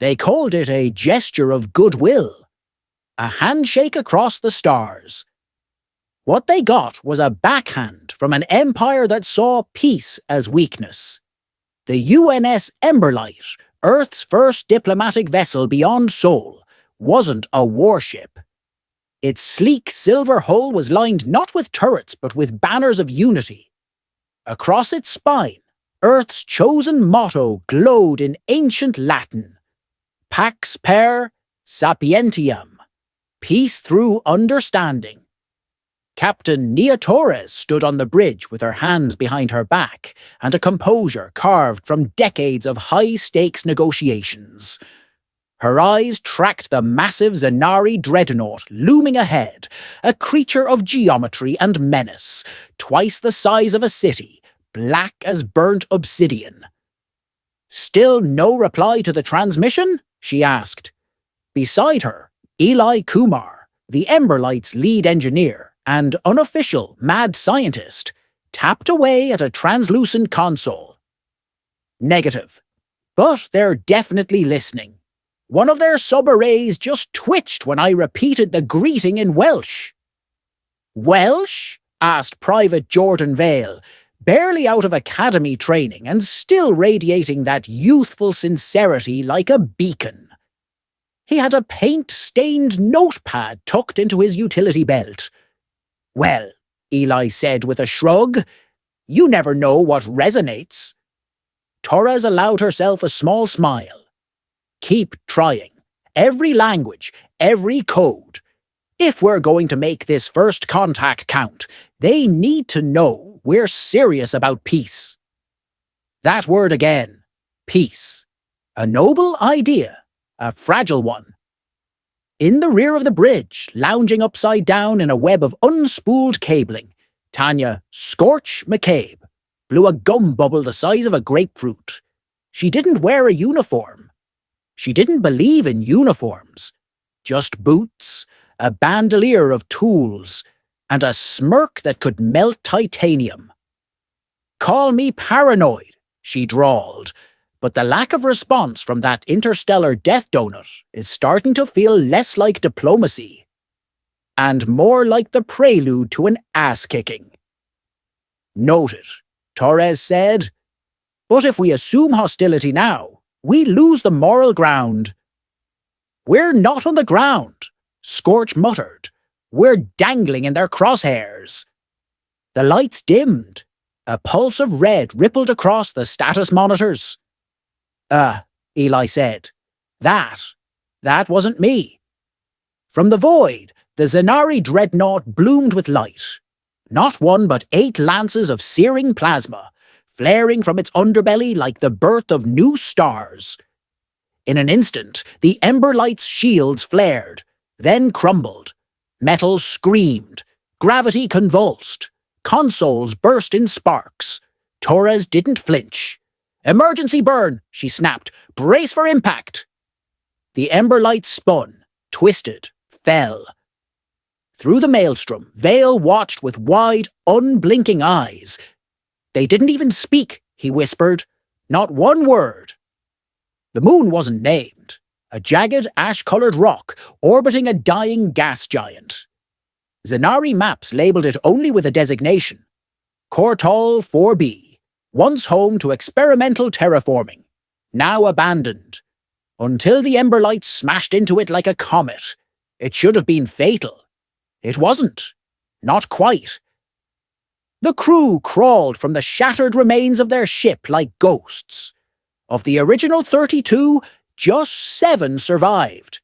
They called it a gesture of goodwill, a handshake across the stars. What they got was a backhand from an empire that saw peace as weakness. The UNS Emberlight, Earth's first diplomatic vessel beyond Sol, wasn't a warship. Its sleek silver hull was lined not with turrets but with banners of unity. Across its spine, Earth's chosen motto glowed in ancient Latin: Pax per sapientiam, peace through understanding. Captain Nia Torres stood on the bridge with her hands behind her back and a composure carved from decades of high-stakes negotiations. Her eyes tracked the massive Zanari dreadnought looming ahead, a creature of geometry and menace, twice the size of a city, black as burnt obsidian. "Still no reply to the transmission?" she asked. Beside her, Eli Kumar, the Emberlight's lead engineer and unofficial mad scientist, tapped away at a translucent console. Negative. But they're definitely listening. One of their sub-arrays just twitched when I repeated the greeting in Welsh. "Welsh?" asked Private Jordan Vale, barely out of academy training and still radiating that youthful sincerity like a beacon. He had a paint-stained notepad tucked into his utility belt. "Well," Eli said with a shrug, "you never know what resonates." Torres allowed herself a small smile. "Keep trying. Every language, every code. If we're going to make this first contact count, they need to know we're serious about peace." That word again. Peace. A noble idea. A fragile one. In the rear of the bridge, lounging upside down in a web of unspooled cabling, Tanya Scorch McCabe blew a gum bubble the size of a grapefruit. She didn't wear a uniform. She didn't believe in uniforms. Just boots, a bandolier of tools, and a smirk that could melt titanium. "Call me paranoid," she drawled, but the lack of response from that interstellar death donut is starting to feel less like diplomacy, and more like the prelude to an ass-kicking. "Noted," Torres said. "But if we assume hostility now, we lose the moral ground." "We're not on the ground," Scorch muttered. "We're dangling in their crosshairs." The lights dimmed. A pulse of red rippled across the status monitors. Eli said. That wasn't me." From the void, the Zanari dreadnought bloomed with light. Not one but 8 lances of searing plasma, flaring from its underbelly like the birth of new stars. In an instant, the Emberlight's shields flared, then crumbled. Metal screamed. Gravity convulsed. Consoles burst in sparks. Torres didn't flinch. "Emergency burn," she snapped. "Brace for impact." The Emberlight spun, twisted, fell. Through the maelstrom, Vale watched with wide, unblinking eyes. "They didn't even speak," he whispered. "Not one word." The moon wasn't named. A jagged, ash-coloured rock orbiting a dying gas giant. Zanari maps labelled it only with a designation. Kortal 4b. Once home to experimental terraforming, now abandoned. Until the Emberlight smashed into it like a comet. It should have been fatal. It wasn't. Not quite. The crew crawled from the shattered remains of their ship like ghosts. Of the original 32, just 7 survived.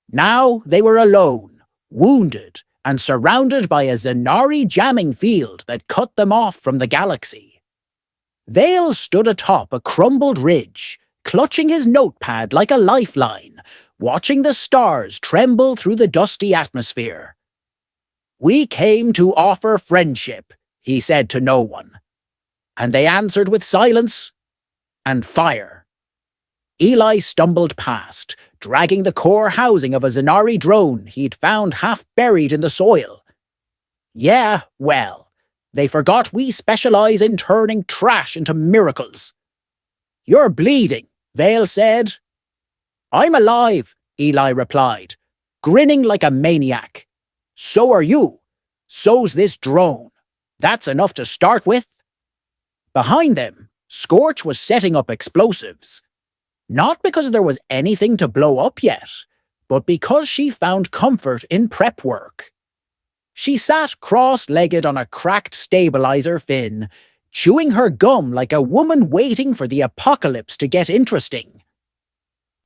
Now they were alone, wounded, and surrounded by a Zanari jamming field that cut them off from the galaxy. Vale stood atop a crumbled ridge, clutching his notepad like a lifeline, watching the stars tremble through the dusty atmosphere. "We came to offer friendship," he said to no one. And they answered with silence and fire. Eli stumbled past, dragging the core housing of a Zanari drone he'd found half buried in the soil. "Yeah, well, they forgot we specialize in turning trash into miracles." "You're bleeding," Vale said. I'm alive, Eli replied, grinning like a maniac. So are you. So's this drone. That's enough to start with. Behind them, Scorch was setting up explosives. Not because there was anything to blow up yet, but because she found comfort in prep work. She sat cross-legged on a cracked stabilizer fin, chewing her gum like a woman waiting for the apocalypse to get interesting.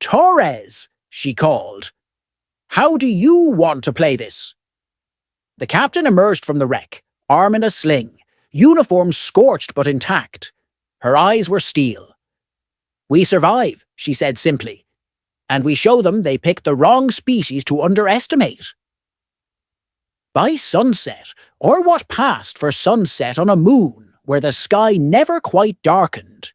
Torres, she called. How do you want to play this? The captain emerged from the wreck, arm in a sling, uniform scorched but intact. Her eyes were steel. We survive, she said simply, and we show them they picked the wrong species to underestimate. By sunset, or what passed for sunset on a moon where the sky never quite darkened,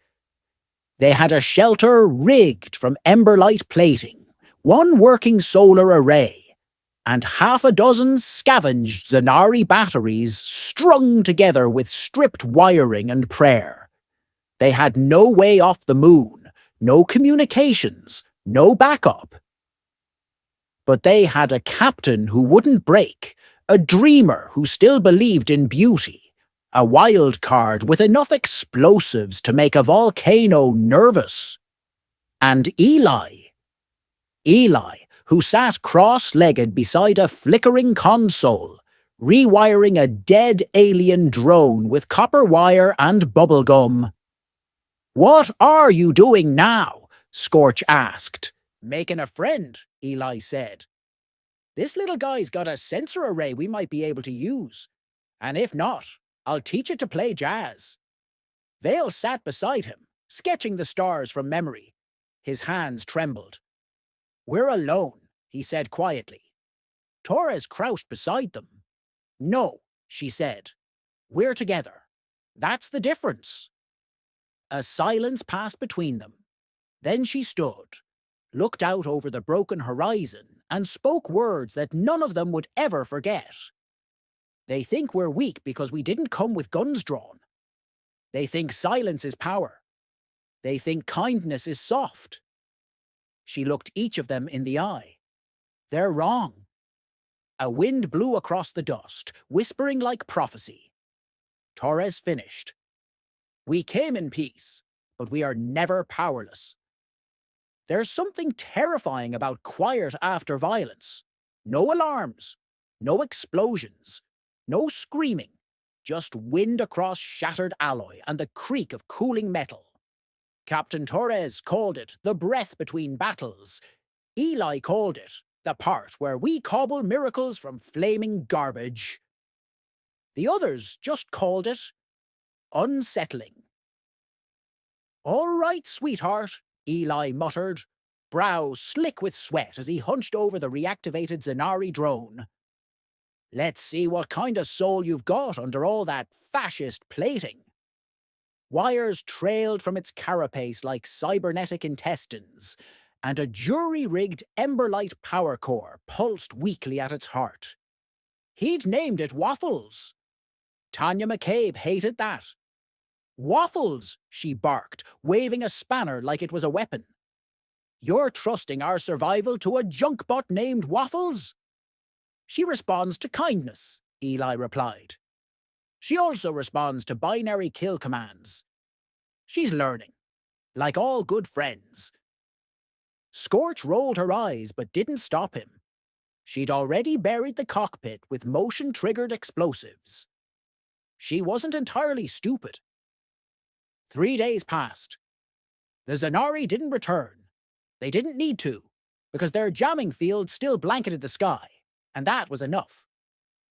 they had a shelter rigged from emberlight plating, one working solar array, and half a dozen scavenged Zanari batteries strung together with stripped wiring and prayer. They had no way off the moon, no communications, no backup. But they had a captain who wouldn't break, a dreamer who still believed in beauty, a wild card with enough explosives to make a volcano nervous. And Eli, who sat cross-legged beside a flickering console, rewiring a dead alien drone with copper wire and bubblegum. What are you doing now? Scorch asked. Making a friend, Eli said. This little guy's got a sensor array we might be able to use. And if not, I'll teach it to play jazz. Vale sat beside him, sketching the stars from memory. His hands trembled. We're alone, he said quietly. Torres crouched beside them. No, she said. We're together. That's the difference. A silence passed between them. Then she stood, looked out over the broken horizon, and spoke words that none of them would ever forget. They think we're weak because we didn't come with guns drawn. They think silence is power. They think kindness is soft. She looked each of them in the eye. They're wrong. A wind blew across the dust, whispering like prophecy. Torres finished. We came in peace, but we are never powerless. There's something terrifying about quiet after violence. No alarms, no explosions, no screaming, just wind across shattered alloy and the creak of cooling metal. Captain Torres called it the breath between battles. Eli called it the part where we cobble miracles from flaming garbage. The others just called it unsettling. All right, sweetheart, Eli muttered, brow slick with sweat as he hunched over the reactivated Zanari drone. Let's see what kind of soul you've got under all that fascist plating. Wires trailed from its carapace like cybernetic intestines, and a jury-rigged Emberlight power core pulsed weakly at its heart. He'd named it Waffles. Tanya McCabe hated that. Waffles, she barked, waving a spanner like it was a weapon. You're trusting our survival to a junkbot named Waffles? She responds to kindness, Eli replied. She also responds to binary kill commands. She's learning, like all good friends. Scorch rolled her eyes but didn't stop him. She'd already buried the cockpit with motion-triggered explosives. She wasn't entirely stupid. 3 days passed. The Zanari didn't return. They didn't need to, because their jamming field still blanketed the sky, and that was enough.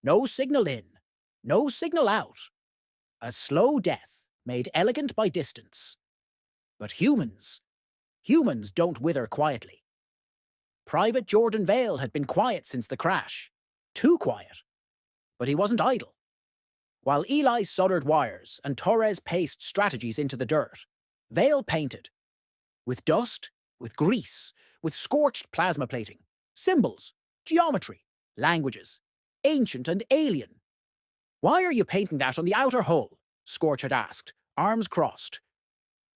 No signal in, no signal out. A slow death, made elegant by distance. But humans don't wither quietly. Private Jordan Vale had been quiet since the crash. Too quiet. But he wasn't idle. While Eli soldered wires and Torres paced strategies into the dirt, Vale painted. With dust, with grease, with scorched plasma plating, symbols, geometry, languages, ancient and alien. Why are you painting that on the outer hull? Scorch had asked, arms crossed.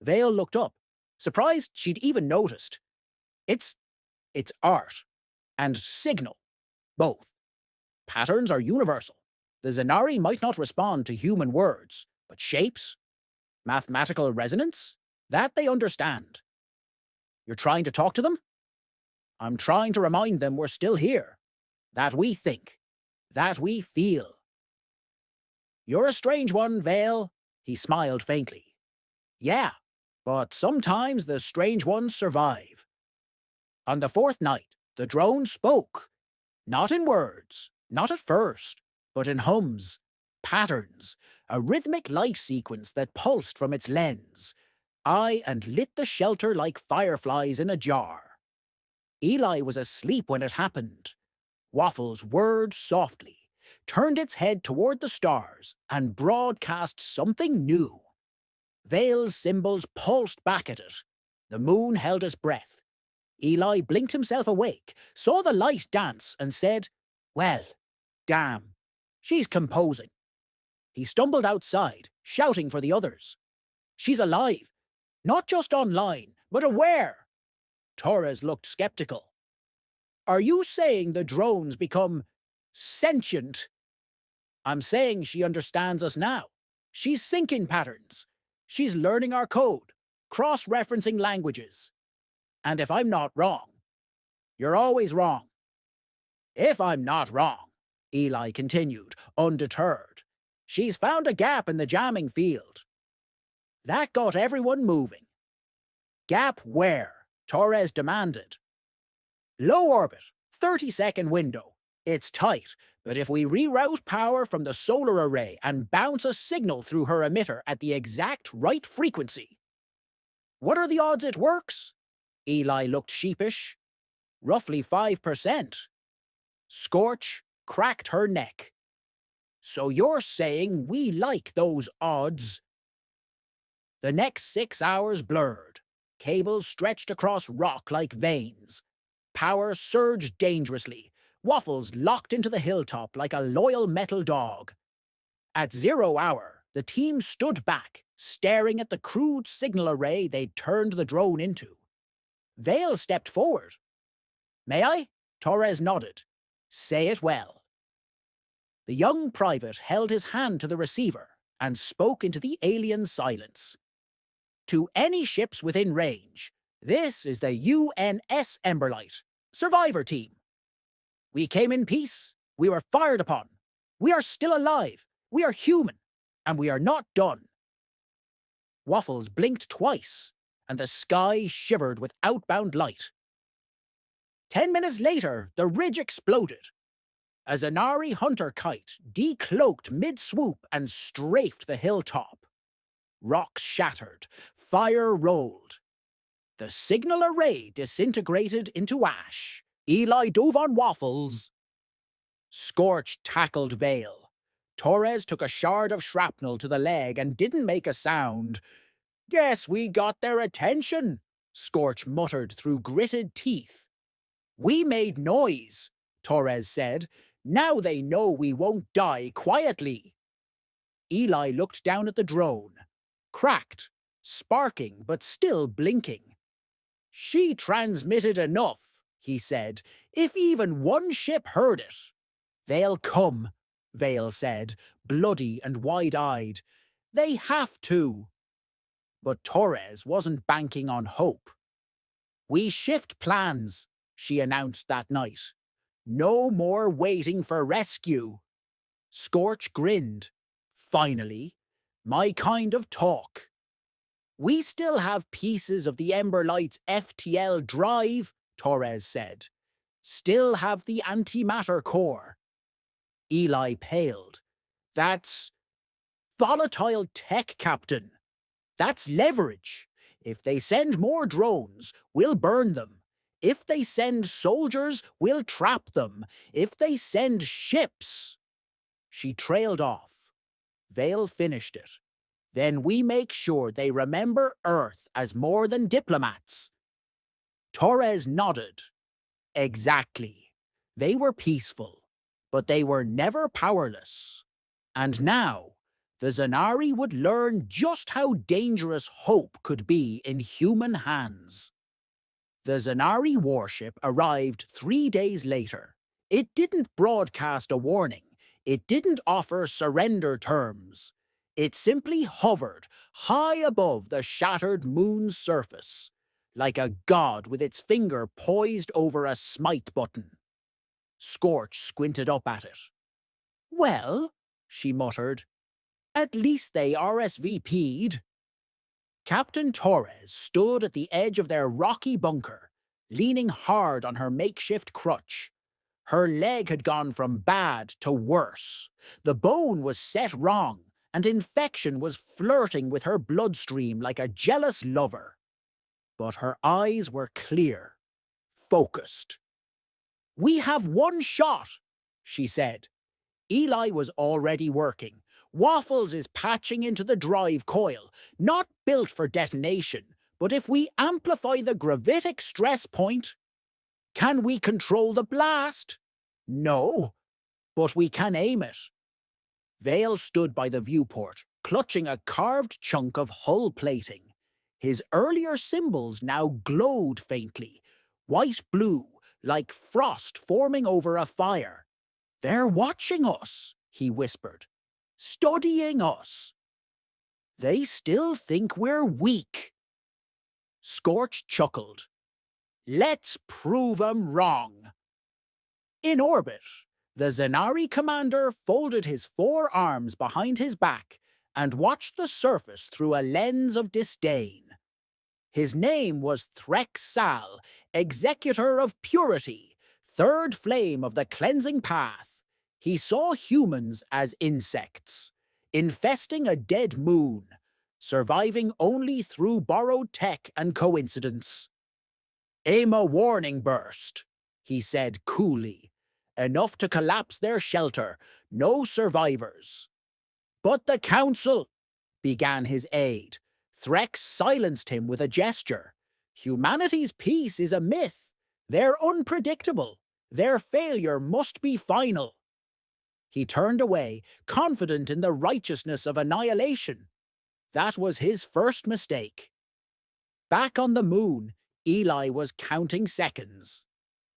Vale looked up, surprised she'd even noticed. It's It's art and signal, both. Patterns are universal. The Zanari might not respond to human words, but shapes, mathematical resonance, that they understand. You're trying to talk to them? I'm trying to remind them we're still here, that we think, that we feel. You're a strange one, Vale, he smiled faintly. Yeah, but sometimes the strange ones survive. On the fourth night, the drone spoke. Not in words, not at first, but in hums, patterns, a rhythmic light sequence that pulsed from its lens. And lit the shelter like fireflies in a jar. Eli was asleep when it happened. Waffles whirred softly, turned its head toward the stars, and broadcast something new. Vale's symbols pulsed back at it. The moon held its breath. Eli blinked himself awake, saw the light dance, and said, "Well, damn, she's composing." He stumbled outside, shouting for the others. "She's alive, not just online, but aware." Torres looked skeptical. "Are you saying the drones become sentient?" "I'm saying she understands us now. She's syncing patterns. She's learning our code, cross-referencing languages. And if I'm not wrong, you're always wrong." "If I'm not wrong," Eli continued, undeterred, "she's found a gap in the jamming field." That got everyone moving. "Gap where?" Torres demanded. "Low orbit, 30-second window. It's tight, but if we reroute power from the solar array and bounce a signal through her emitter at the exact right frequency." "What are the odds it works?" Eli looked sheepish. "Roughly 5%. Scorch cracked her neck. "So you're saying we like those odds?" The next 6 hours blurred. Cables stretched across rock like veins. Power surged dangerously. Waffles locked into the hilltop like a loyal metal dog. At 0 hour, the team stood back, staring at the crude signal array they'd turned the drone into. Vale stepped forward. "May I?" Torres nodded. "Say it well." The young private held his hand to the receiver and spoke into the alien silence. "To any ships within range, this is the UNS Emberlight, Survivor Team. We came in peace, we were fired upon. We are still alive, we are human, and we are not done." Waffles blinked twice, and the sky shivered with outbound light. 10 minutes later, the ridge exploded. A Zanari hunter kite decloaked mid-swoop and strafed the hilltop. Rocks shattered, fire rolled. The signal array disintegrated into ash. Eli dove on Waffles. Scorch tackled Vale. Torres took a shard of shrapnel to the leg and didn't make a sound. "Guess we got their attention," Scorch muttered through gritted teeth. "We made noise," Torres said. "Now they know we won't die quietly." Eli looked down at the drone. Cracked, sparking, but still blinking. "She transmitted enough," he said. "If even one ship heard it." "They'll come," Vale said, bloody and wide-eyed. "They have to." But Torres wasn't banking on hope. "We shift plans," she announced that night. "No more waiting for rescue." Scorch grinned. "Finally, my kind of talk." "We still have pieces of the Emberlight's FTL drive," Torres said. "Still have the antimatter core." Eli paled. "That's volatile tech, Captain. That's leverage. If they send more drones, we'll burn them. If they send soldiers, we'll trap them. If they send ships—" She trailed off. Vale finished it. "Then we make sure they remember Earth as more than diplomats." Torres nodded. "Exactly. They were peaceful, but they were never powerless. And now, the Zanari would learn just how dangerous hope could be in human hands." The Zanari warship arrived 3 days later. It didn't broadcast a warning. It didn't offer surrender terms. It simply hovered high above the shattered moon's surface, like a god with its finger poised over a smite button. Scorch squinted up at it. "Well," she muttered, "at least they RSVP'd. Captain Torres stood at the edge of their rocky bunker, leaning hard on her makeshift crutch. Her leg had gone from bad to worse. The bone was set wrong, and infection was flirting with her bloodstream like a jealous lover. But her eyes were clear, focused. "We have one shot," she said. Eli was already working. Waffles is patching into the drive coil, not built for detonation, but if we amplify the gravitic stress point... Can we control the blast? No, but we can aim it. Vale stood by the viewport, clutching a carved chunk of hull plating. His earlier symbols now glowed faintly, white-blue, like frost forming over a fire. "They're watching us," he whispered. "Studying us. They still think we're weak." Scorch chuckled. "Let's prove 'em wrong." In orbit, the Zanari commander folded his 4 arms behind his back and watched the surface through a lens of disdain. His name was Threx Sal, executor of purity, third flame of the cleansing path. He saw humans as insects, infesting a dead moon, surviving only through borrowed tech and coincidence. "Aim a warning burst," he said coolly. "Enough to collapse their shelter. No survivors." "But the Council," began his aide. Threx silenced him with a gesture. "Humanity's peace is a myth. They're unpredictable. Their failure must be final." He turned away, confident in the righteousness of annihilation. That was his first mistake. Back on the moon, Eli was counting seconds.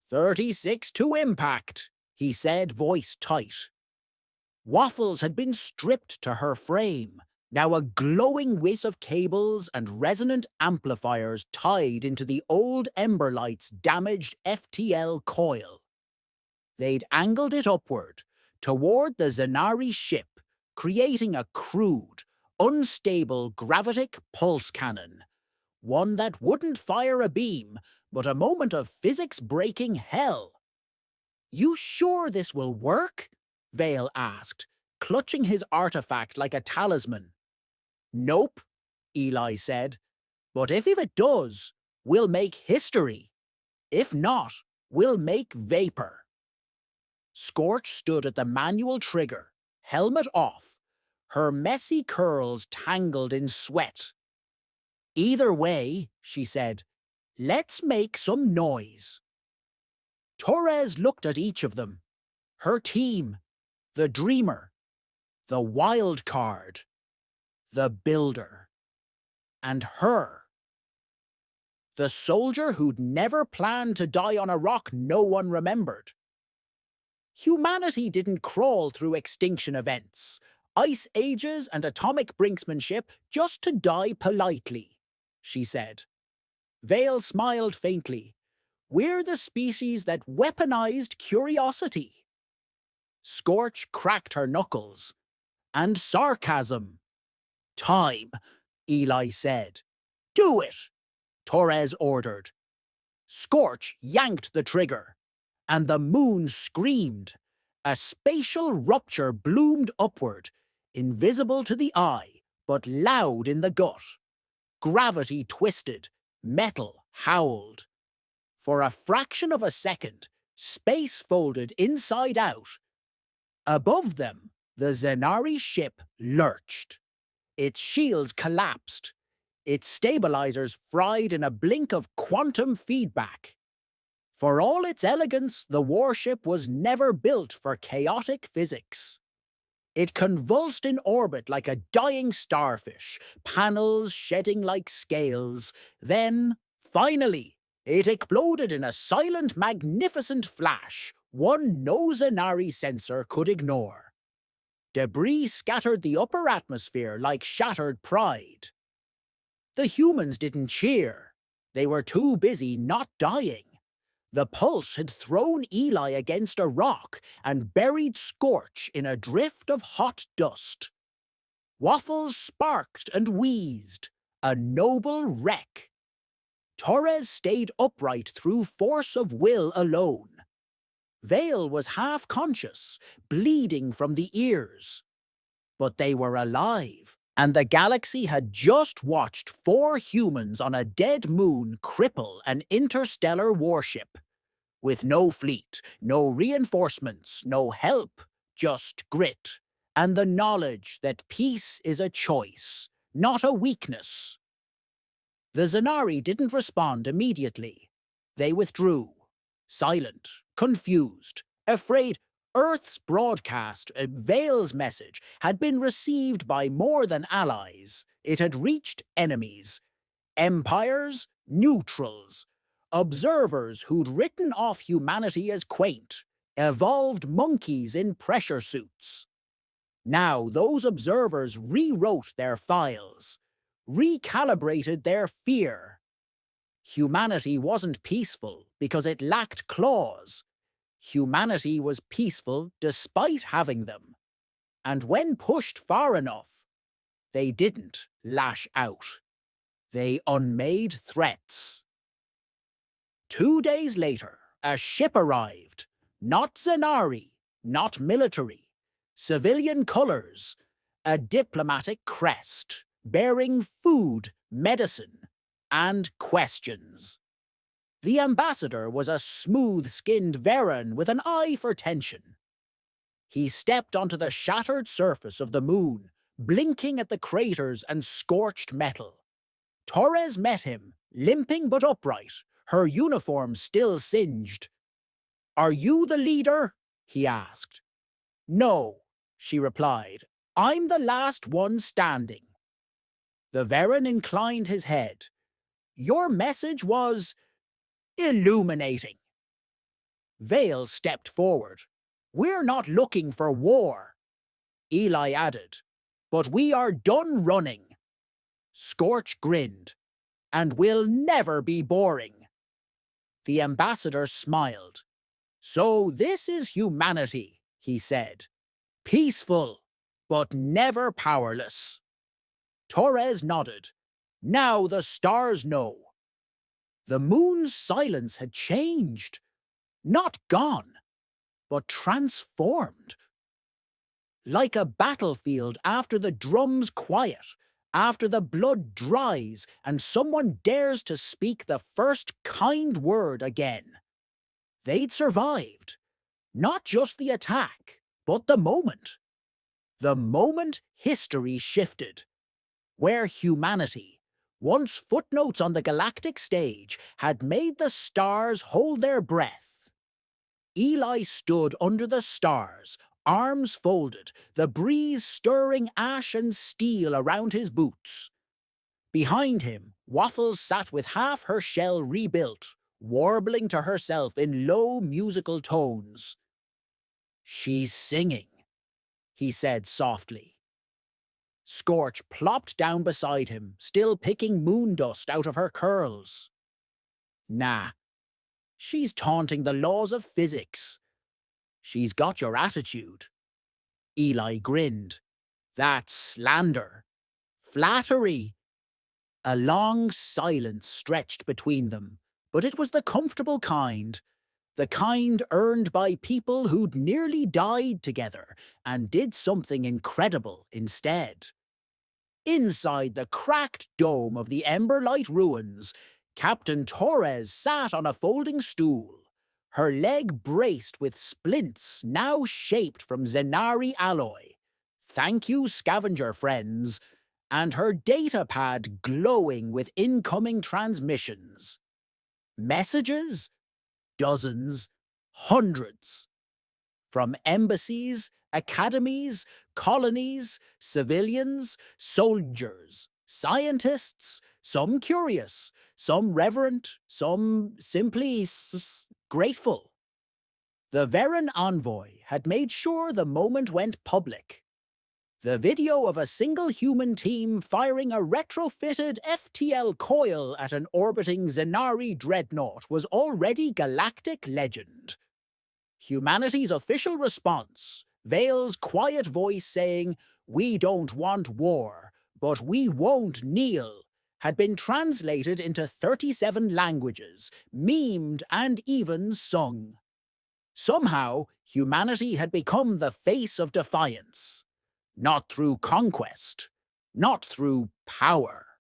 36 to impact, he said, voice tight. Waffles had been stripped to her frame, now a glowing wisp of cables and resonant amplifiers tied into the old Emberlight's damaged FTL coil. They'd angled it upward, toward the Zanari ship, creating a crude, unstable gravitic pulse cannon. One that wouldn't fire a beam, but a moment of physics-breaking hell. "You sure this will work?" Vale asked, clutching his artifact like a talisman. "Nope," Eli said. "But if it does, we'll make history. If not, we'll make vapor." Scorch stood at the manual trigger, helmet off, her messy curls tangled in sweat. "Either way," she said, "let's make some noise." Torres looked at each of them. Her team, the dreamer, the wild card, the builder, and her. The soldier who'd never planned to die on a rock no one remembered. Humanity didn't crawl through extinction events, ice ages and atomic brinksmanship just to die politely, she said. Vale smiled faintly. "We're the species that weaponized curiosity." Scorch cracked her knuckles. "And sarcasm." "Time," Eli said. "Do it," Torres ordered. Scorch yanked the trigger, and the moon screamed. A spatial rupture bloomed upward, invisible to the eye, but loud in the gut. Gravity twisted, metal howled. For a fraction of a second, space folded inside out. Above them, the Zanari ship lurched. Its shields collapsed. Its stabilizers fried in a blink of quantum feedback. For all its elegance, the warship was never built for chaotic physics. It convulsed in orbit like a dying starfish, panels shedding like scales. Then, finally, It exploded in a silent, magnificent flash, one no Zenari sensor could ignore. Debris scattered the upper atmosphere like shattered pride. The humans didn't cheer. They were too busy not dying. The pulse had thrown Eli against a rock and buried Scorch in a drift of hot dust. Waffles sparked and wheezed, a noble wreck. Torres stayed upright through force of will alone. Vale was half-conscious, bleeding from the ears. But they were alive, and the galaxy had just watched 4 humans on a dead moon cripple an interstellar warship. With no fleet, no reinforcements, no help, just grit, and the knowledge that peace is a choice, not a weakness. The Zenari didn't respond immediately. They withdrew, silent, confused, afraid Earth's broadcast, Vale's message, had been received by more than allies. It had reached enemies, empires, neutrals, observers who'd written off humanity as quaint, evolved monkeys in pressure suits. Now those observers rewrote their files, recalibrated their fear. Humanity wasn't peaceful because it lacked claws. Humanity was peaceful despite having them. And when pushed far enough, they didn't lash out. They unmade threats. 2 days later, a ship arrived. Not Zenari, not military. Civilian colors. A diplomatic crest, bearing food, medicine, and questions. The ambassador was a smooth-skinned Veran with an eye for tension. He stepped onto the shattered surface of the moon, blinking at the craters and scorched metal. Torres met him, limping but upright, her uniform still singed. "Are you the leader?" he asked. "No," she replied. "I'm the last one standing." The Veran inclined his head. "Your message was illuminating." Vale stepped forward. "We're not looking for war." Eli added, "But we are done running." Scorch grinned. "And we'll never be boring." The ambassador smiled. "So this is humanity," he said. "Peaceful, but never powerless." Torres nodded. "Now the stars know." The moon's silence had changed. Not gone, but transformed. Like a battlefield after the drums quiet, after the blood dries and someone dares to speak the first kind word again. They'd survived. Not just the attack, but the moment. The moment history shifted. Where humanity, once footnotes on the galactic stage, had made the stars hold their breath. Eli stood under the stars, arms folded, the breeze stirring ash and steel around his boots. Behind him, Waffles sat with half her shell rebuilt, warbling to herself in low musical tones. "She's singing," he said softly. Scorch plopped down beside him, still picking moon dust out of her curls. "Nah, she's taunting the laws of physics. She's got your attitude." Eli grinned. "That's slander. Flattery." A long silence stretched between them, but it was the comfortable kind. The kind earned by people who'd nearly died together and did something incredible instead. Inside the cracked dome of the Emberlight ruins, Captain Torres sat on a folding stool, her leg braced with splints now shaped from Zenari alloy. Thank you, scavenger friends, and her data pad glowing with incoming transmissions. Messages? Dozens, hundreds. From embassies, academies, colonies, civilians, soldiers, Scientists, some curious, some reverent, some simply grateful. The Veran envoy had made sure the moment went public. The video of a single human team firing a retrofitted FTL coil at an orbiting Zenari dreadnought was already galactic legend. Humanity's official response, Vale's quiet voice saying, "We don't want war, but we won't kneel," had been translated into 37 languages, memed and even sung. Somehow, humanity had become the face of defiance. Not through conquest, not through power,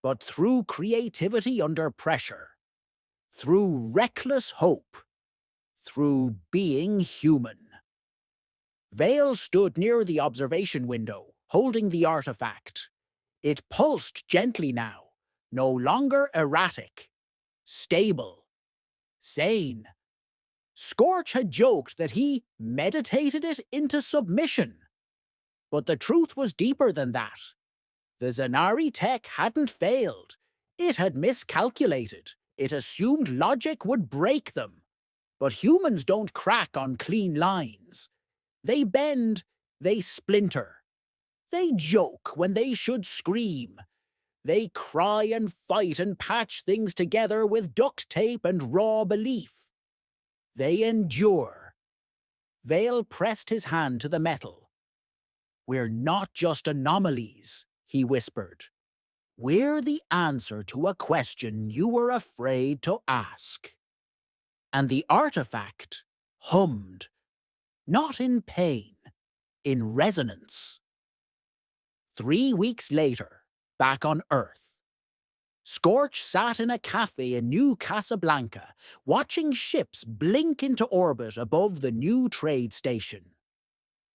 but through creativity under pressure, through reckless hope, through being human. Vale stood near the observation window, holding the artifact. It pulsed gently now, no longer erratic, stable, sane. Scorch had joked that he meditated it into submission. But the truth was deeper than that. The Zenari tech hadn't failed. It had miscalculated. It assumed logic would break them. But humans don't crack on clean lines. They bend, they splinter. They joke when they should scream. They cry and fight and patch things together with duct tape and raw belief. They endure. Vale pressed his hand to the metal. "We're not just anomalies," he whispered. "We're the answer to a question you were afraid to ask." And the artifact hummed, not in pain, in resonance. 3 weeks later, back on Earth, Scorch sat in a cafe in New Casablanca, watching ships blink into orbit above the new trade station.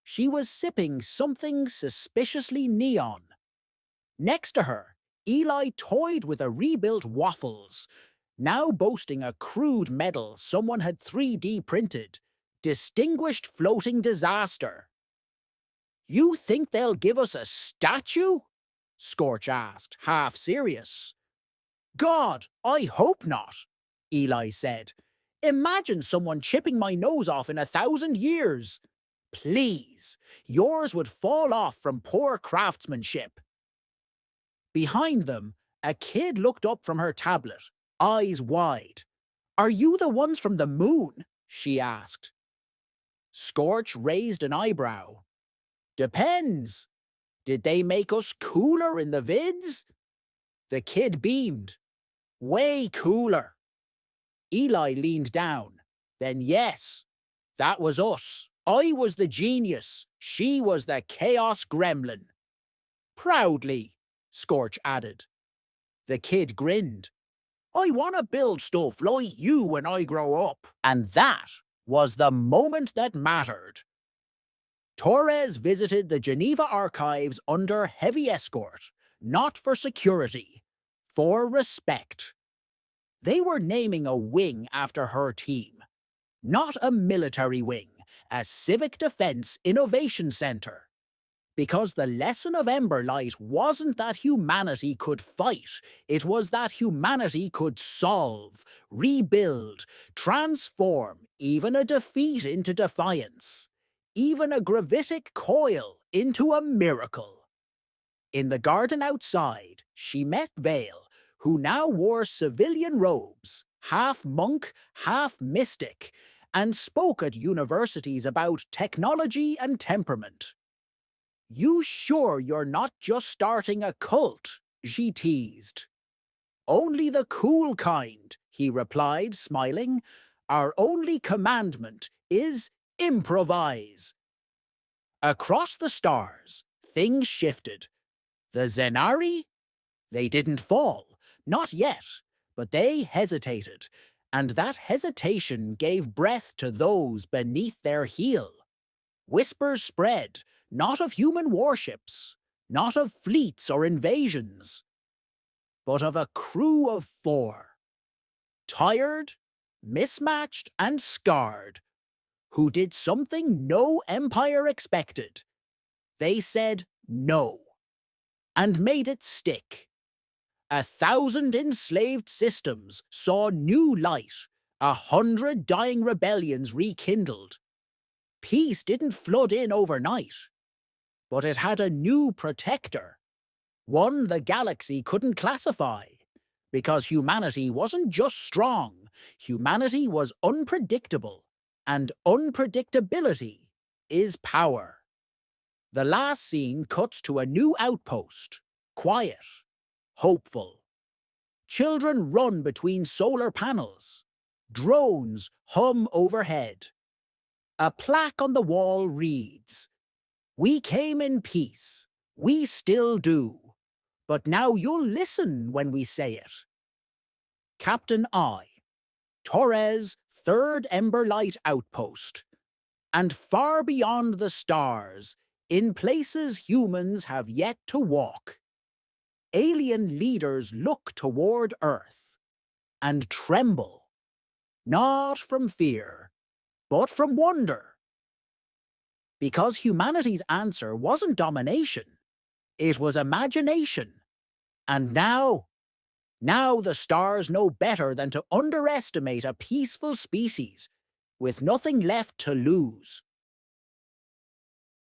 She was sipping something suspiciously neon. Next to her, Eli toyed with a rebuilt Waffles, now boasting a crude medal someone had 3D printed, Distinguished Floating Disaster. "You think they'll give us a statue?" Scorch asked, half serious. "God, I hope not," Eli said. "Imagine someone chipping my nose off in 1,000 years. Please, yours would fall off from poor craftsmanship." Behind them, a kid looked up from her tablet, eyes wide. "Are you the ones from the moon?" she asked. Scorch raised an eyebrow. "Depends. Did they make us cooler in the vids?" The kid beamed. "Way cooler." Eli leaned down. "Then yes, that was us. I was the genius. She was the chaos gremlin." "Proudly," Scorch added. The kid grinned. "I want to build stuff like you when I grow up." And that was the moment that mattered. Torres visited the Geneva archives under heavy escort, not for security, for respect. They were naming a wing after her team. Not a military wing, a civic defense innovation center. Because the lesson of Emberlight wasn't that humanity could fight, it was that humanity could solve, rebuild, transform even a defeat into defiance, even a gravitic coil into a miracle. In the garden outside, she met Vale, who now wore civilian robes, half monk, half mystic, and spoke at universities about technology and temperament. "You sure you're not just starting a cult?" she teased. "Only the cool kind," he replied, smiling. "Our only commandment is improvise." Across the stars, things shifted. The Zenari? They didn't fall, not yet, but they hesitated, and that hesitation gave breath to those beneath their heel. Whispers spread, not of human warships, not of fleets or invasions, but of a crew of 4. Tired, mismatched, and scarred, who did something no empire expected. They said no. and made it stick. 1,000 enslaved systems saw new light, 100 dying rebellions rekindled. Peace didn't flood in overnight, but it had a new protector, one the galaxy couldn't classify, because humanity wasn't just strong, humanity was unpredictable, and unpredictability is power. The last scene cuts to a new outpost, quiet, hopeful. Children run between solar panels. Drones hum overhead. A plaque on the wall reads, "We came in peace. We still do. But now you'll listen when we say it." Captain I, Torres' third Emberlight outpost. And far beyond the stars, in places humans have yet to walk, alien leaders look toward Earth and tremble, not from fear, but from wonder. Because humanity's answer wasn't domination, it was imagination. And now the stars know better than to underestimate a peaceful species with nothing left to lose.